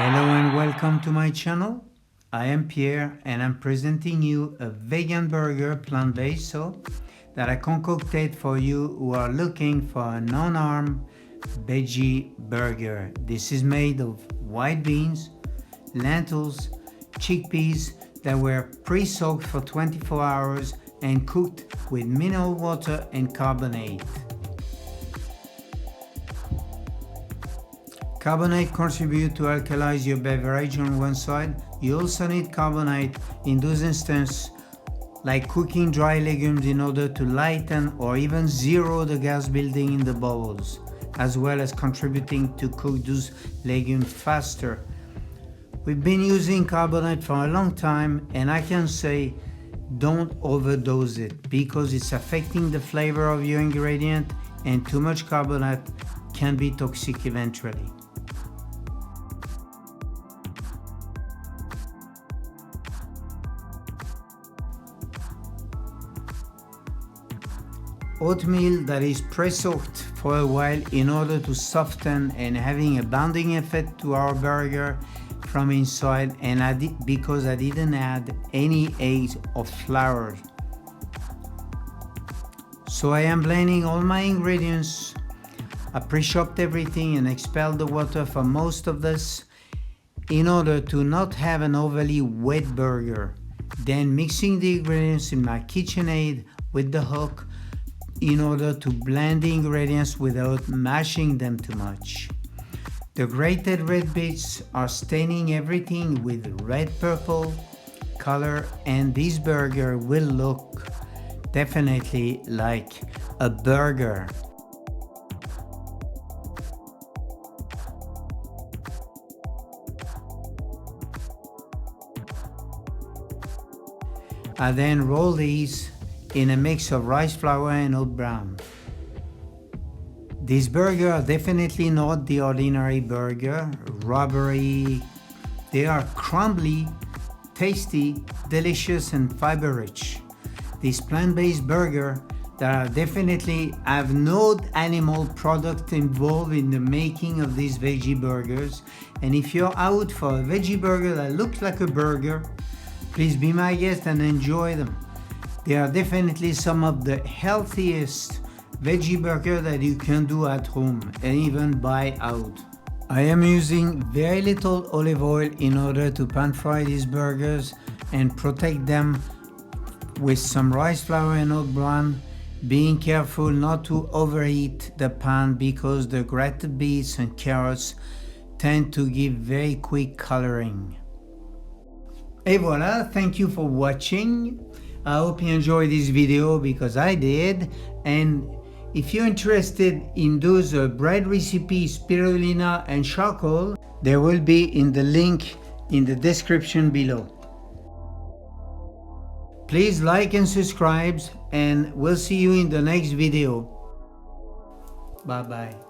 Hello and welcome to my channel. I am Pierre and I'm presenting you a vegan burger plant-based that I concocted for you who are looking for a non-harm veggie burger. This is made of white beans, lentils, chickpeas that were pre-soaked for 24 hours and cooked with mineral water and carbonate. Carbonate contributes to alkalize your beverage on one side. You also need carbonate in those instances like cooking dry legumes in order to lighten or even zero the gas building in the bowls, as well as contributing to cook those legumes faster. We've been using carbonate for a long time and I can say don't overdose it because it's affecting the flavor of your ingredient and too much carbonate can be toxic eventually. Oatmeal that is pre-soaked for a while in order to soften and having a bonding effect to our burger from inside, and because I didn't add any eggs or flour. So I am blending all my ingredients. I pre-chopped everything and expelled the water for most of this in order to not have an overly wet burger. Then mixing the ingredients in my KitchenAid with the hook in order to blend the ingredients without mashing them too much. The grated red beets are staining everything with red-purple color, and this burger will look definitely like a burger. I then roll these in a mix of rice flour and oatbran. These burgers are definitely not the ordinary burger, rubbery. They are crumbly, tasty, delicious and fiber rich. These plant-based burgers that are definitely have no animal product involved in the making of these veggie burgers. And if you're out for a veggie burger that looks like a burger, please be my guest and enjoy them. They are definitely some of the healthiest veggie burger that you can do at home and even buy out. I am using very little olive oil in order to pan fry these burgers and protect them with some rice flour and oatbran, being careful not to overheat the pan because the gratted beets and carrots tend to give very quick coloring. Et voilà, thank you for watching. I hope you enjoyed this video because I did, and if you're interested in those bread recipes, spirulina and charcoal, there will be in the link in the description below. Please like and subscribe, and we'll see you in the next video. Bye bye.